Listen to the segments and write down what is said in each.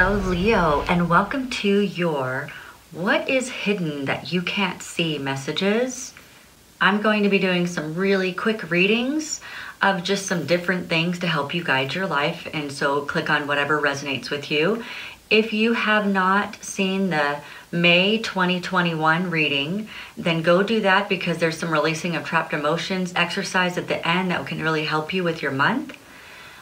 Hello, Leo, and welcome to your What is Hidden That You Can't See messages. I'm going to be doing some really quick readings of just some different things to help you guide your life, and so click on whatever resonates with you. If you have not seen the May 2021 reading, then go do that because there's some releasing of trapped emotions exercise at the end that can really help you with your month.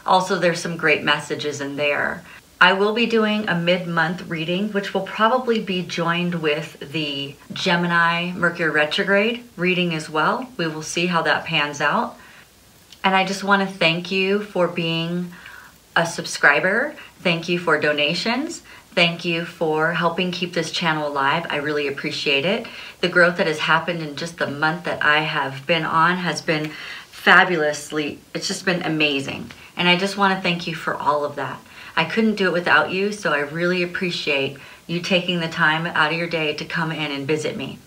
Also, there's some great messages in there. I will be doing a mid-month reading, which will probably be joined with the Gemini Mercury retrograde reading as well. We will see how that pans out. And I just want to thank you for being a subscriber. Thank you for donations. Thank you for helping keep this channel alive. I really appreciate it. The growth that has happened in just the month that I have been on has been fabulously, it's just been amazing. And I just want to thank you for all of that. I couldn't do it without you, so I really appreciate you taking the time out of your day to come in and visit me.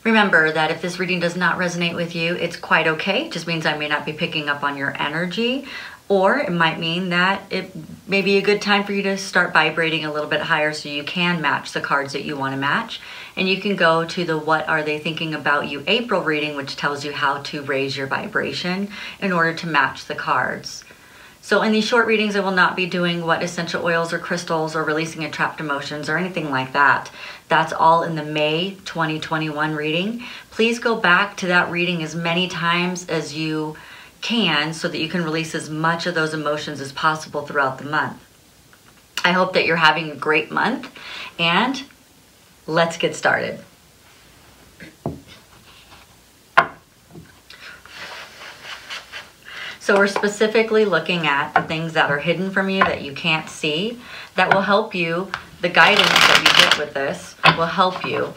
Remember that if this reading does not resonate with you, it's quite okay. It just means I may not be picking up on your energy, or it might mean that it may be a good time for you to start vibrating a little bit higher so you can match the cards that you want to match. And you can go to the What Are They Thinking About You April reading, which tells you how to raise your vibration in order to match the cards. So in these short readings, I will not be doing what essential oils or crystals or releasing of trapped emotions or anything like that. That's all in the May 2021 reading. Please go back to that reading as many times as you can so that you can release as much of those emotions as possible throughout the month. I hope that you're having a great month, and let's get started. So we're specifically looking at the things that are hidden from you that you can't see that will help you. The guidance that you get with this will help you.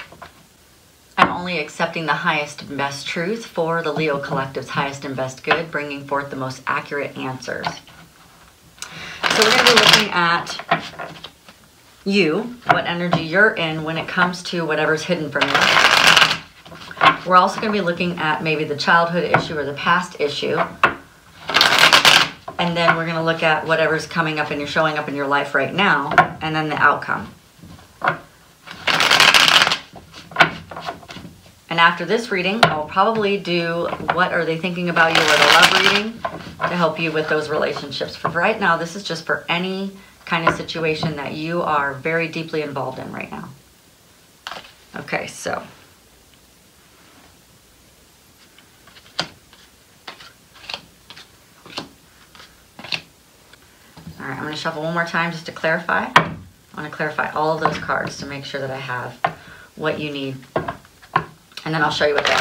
I'm only accepting the highest and best truth for the Leo Collective's highest and best good, bringing forth the most accurate answers. So we're going to be looking at you, what energy you're in when it comes to whatever's hidden from you. We're also going to be looking at maybe the childhood issue or the past issue. And then we're going to look at whatever's coming up and you're showing up in your life right now, and then the outcome. And after this reading, I'll probably do What Are They Thinking About You, or the love reading to help you with those relationships. For right now, this is just for any kind of situation that you are very deeply involved in right now. Okay, so. All right, I'm going to shuffle one more time just to clarify. I want to clarify all of those cards to make sure that I have what you need. And then I'll show you what they are.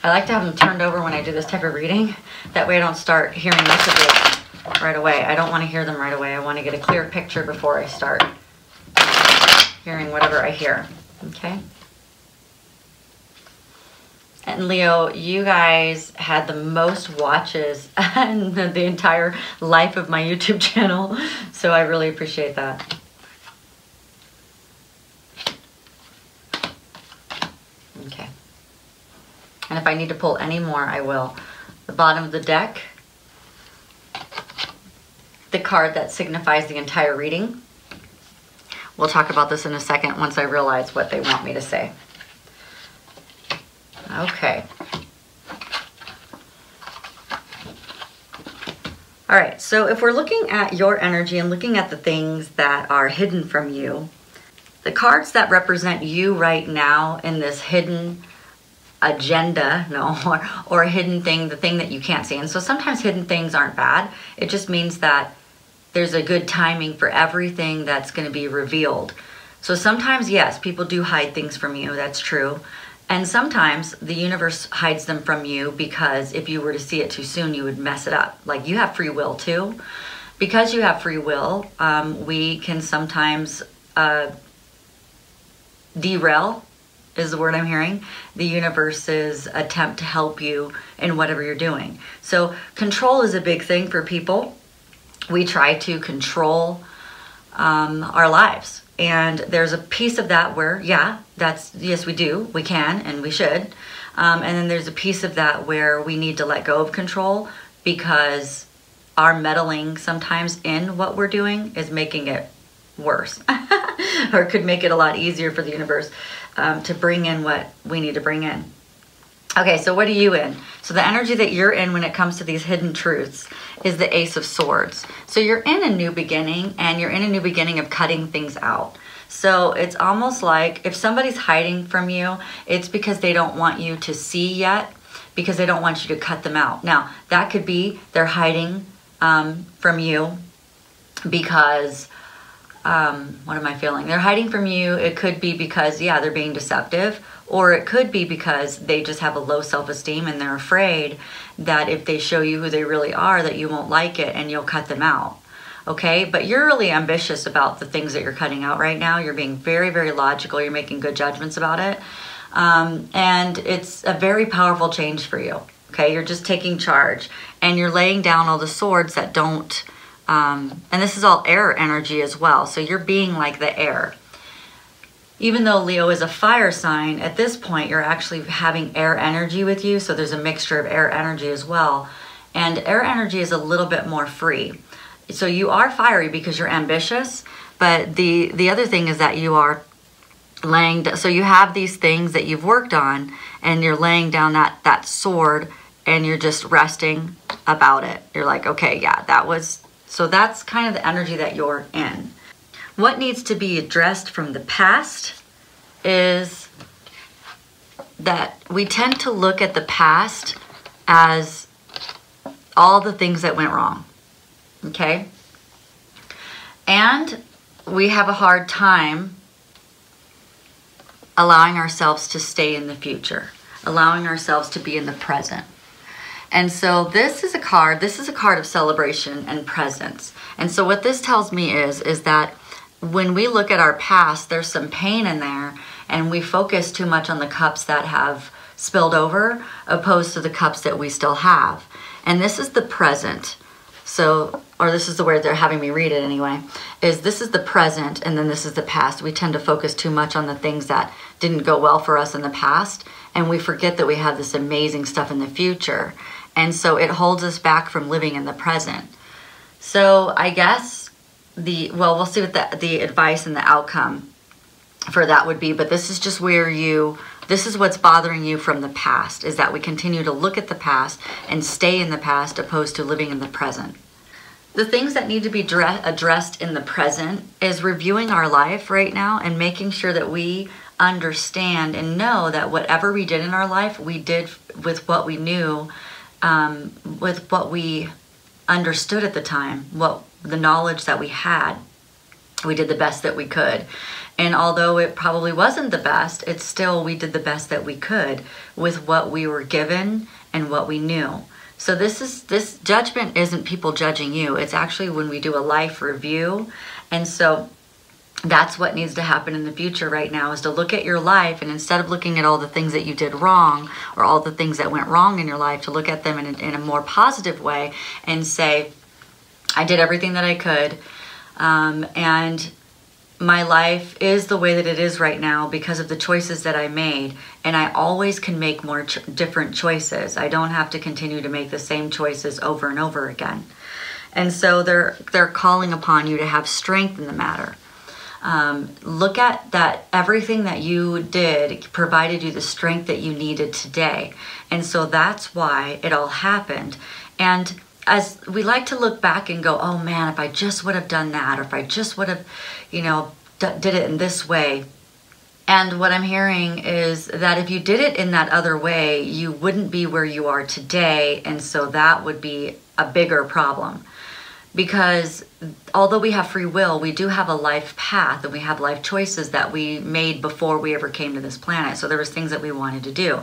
I like to have them turned over when I do this type of reading. That way I don't start hearing messages right away. I don't want to hear them right away. I want to get a clear picture before I start hearing whatever I hear. Okay? And Leo, you guys had the most watches in the entire life of my YouTube channel, so I really appreciate that. Okay. And if I need to pull any more, I will. The bottom of the deck, the card that signifies the entire reading. We'll talk about this in a second once I realize what they want me to say. Okay. All right, so if we're looking at your energy and looking at the things that are hidden from you, the cards that represent you right now in this hidden agenda, or a hidden thing, the thing that you can't see. And so sometimes hidden things aren't bad. It just means that there's a good timing for everything that's going to be revealed. So sometimes, yes, people do hide things from you. That's true. And sometimes the universe hides them from you because if you were to see it too soon, you would mess it up. Like, you have free will too. Because you have free will, we can sometimes derail, is the word I'm hearing, the universe's attempt to help you in whatever you're doing. So control is a big thing for people. We try to control our lives. And there's a piece of that where, yeah, yes, we do, we can, and we should. And then there's a piece of that where we need to let go of control because our meddling sometimes in what we're doing is making it worse or could make it a lot easier for the universe to bring in what we need to bring in. Okay, so what are you in? So the energy that you're in when it comes to these hidden truths is the Ace of Swords. So you're in a new beginning, and you're in a new beginning of cutting things out. So it's almost like if somebody's hiding from you, it's because they don't want you to see yet, because they don't want you to cut them out. Now, that could be they're hiding from you because, what am I feeling? They're hiding from you. It could be because, yeah, they're being deceptive. Or it could be because they just have a low self-esteem and they're afraid that if they show you who they really are, that you won't like it and you'll cut them out. Okay, but you're really ambitious about the things that you're cutting out right now. You're being very, very logical. You're making good judgments about it. And it's a very powerful change for you. Okay, you're just taking charge and you're laying down all the swords that don't, and this is all air energy as well. So you're being like the air. Even though Leo is a fire sign, at this point, you're actually having air energy with you. So there's a mixture of air energy as well. And air energy is a little bit more free. So you are fiery because you're ambitious. But the other thing is that you are laying down. So you have these things that you've worked on and you're laying down that sword and you're just resting about it. You're like, okay, yeah, so that's kind of the energy that you're in. What needs to be addressed from the past is that we tend to look at the past as all the things that went wrong, okay? And we have a hard time allowing ourselves to stay in the future, allowing ourselves to be in the present. And so this is a card of celebration and presence. And so what this tells me is that when we look at our past, there's some pain in there, and we focus too much on the cups that have spilled over, opposed to the cups that we still have. And this is the present. So, or this is the word they're having me read it anyway, is this is the present, and then this is the past. We tend to focus too much on the things that didn't go well for us in the past, and we forget that we have this amazing stuff in the future. And so it holds us back from living in the present. So I guess we'll see what the advice and the outcome for that would be, but this is just where this is what's bothering you from the past, is that we continue to look at the past and stay in the past opposed to living in the present. The things that need to be addressed in the present is reviewing our life right now and making sure that we understand and know that whatever we did in our life, we did with what we knew, with what we understood at the time, the knowledge that we had. We did the best that we could. And although it probably wasn't the best, it's still, we did the best that we could with what we were given and what we knew. So this judgment isn't people judging you. It's actually when we do a life review. And so that's what needs to happen in the future right now, is to look at your life, and instead of looking at all the things that you did wrong or all the things that went wrong in your life, to look at them in a more positive way and say, I did everything that I could, and my life is the way that it is right now because of the choices that I made, and I always can make more different choices. I don't have to continue to make the same choices over and over again. And so they're calling upon you to have strength in the matter. Look at that everything that you did provided you the strength that you needed today. And so that's why it all happened. And as we like to look back and go, oh man, if I just would have done that, or if I just would have, did it in this way. And what I'm hearing is that if you did it in that other way, you wouldn't be where you are today. And so that would be a bigger problem. Because although we have free will, we do have a life path, and we have life choices that we made before we ever came to this planet. So there was things that we wanted to do.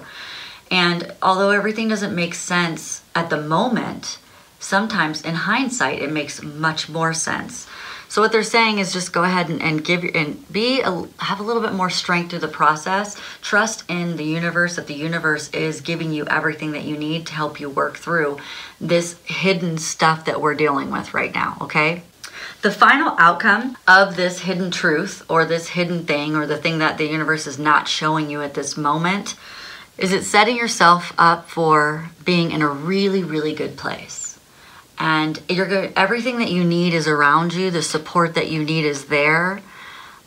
And although everything doesn't make sense at the moment, sometimes in hindsight, it makes much more sense. So what they're saying is just go ahead and have a little bit more strength through the process. Trust in the universe, that the universe is giving you everything that you need to help you work through this hidden stuff that we're dealing with right now, okay? The final outcome of this hidden truth, or this hidden thing, or the thing that the universe is not showing you at this moment, is it's setting yourself up for being in a really, really good place. and you're good. Everything that you need is around you. The support that you need is there.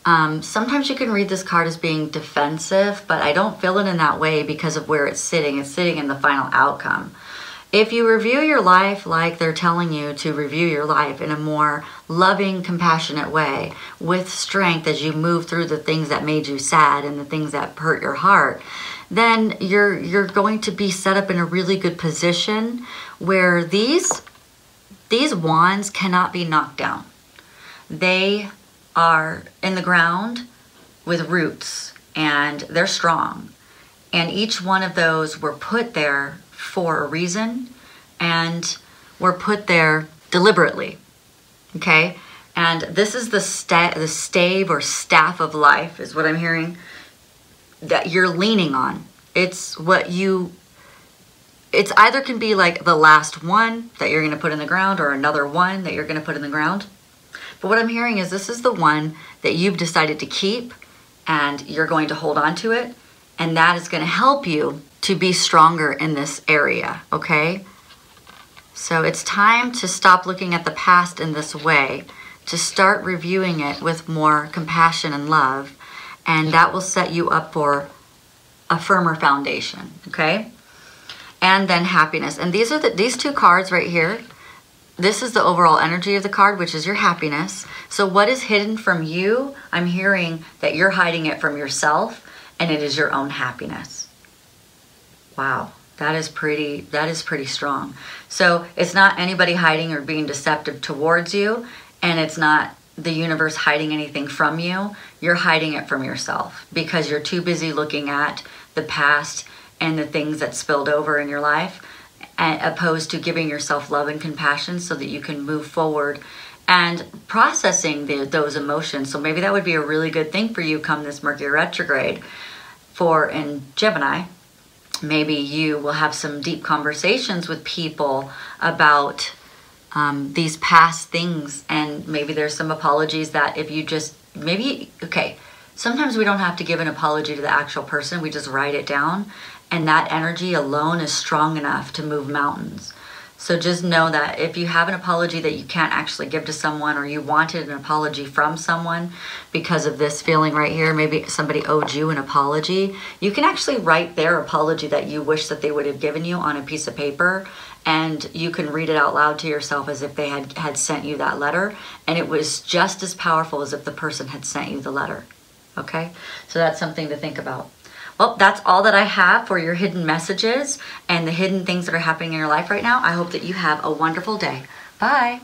Sometimes you can read this card as being defensive, but I don't feel it in that way because of where it's sitting. It's sitting in the final outcome. If you review your life like they're telling you to review your life in a more loving, compassionate way, with strength as you move through the things that made you sad and the things that hurt your heart, then you're going to be set up in a really good position where these wands cannot be knocked down. They are in the ground with roots, and they're strong. And each one of those were put there for a reason, and were put there deliberately. Okay? And this is the stave or staff of life, is what I'm hearing, that you're leaning on. It's either can be like the last one that you're going to put in the ground, or another one that you're going to put in the ground. But what I'm hearing is this is the one that you've decided to keep, and you're going to hold on to it, and that is going to help you to be stronger in this area, okay? So it's time to stop looking at the past in this way, to start reviewing it with more compassion and love, and that will set you up for a firmer foundation, okay? And then happiness. And these two cards right here. This is the overall energy of the card, which is your happiness. So what is hidden from you? I'm hearing that you're hiding it from yourself, and it is your own happiness. Wow, that is pretty strong. So it's not anybody hiding or being deceptive towards you, and it's not the universe hiding anything from you. You're hiding it from yourself because you're too busy looking at the past and the things that spilled over in your life, opposed to giving yourself love and compassion so that you can move forward and processing those emotions. So maybe that would be a really good thing for you come this Mercury retrograde. For in Gemini, maybe you will have some deep conversations with people about these past things, and maybe there's some apologies that if you just, sometimes we don't have to give an apology to the actual person, we just write it down. And that energy alone is strong enough to move mountains. So just know that if you have an apology that you can't actually give to someone, or you wanted an apology from someone because of this feeling right here, maybe somebody owed you an apology, you can actually write their apology that you wish that they would have given you on a piece of paper, and you can read it out loud to yourself as if they had sent you that letter, and it was just as powerful as if the person had sent you the letter. Okay? So that's something to think about. Well, that's all that I have for your hidden messages and the hidden things that are happening in your life right now. I hope that you have a wonderful day. Bye.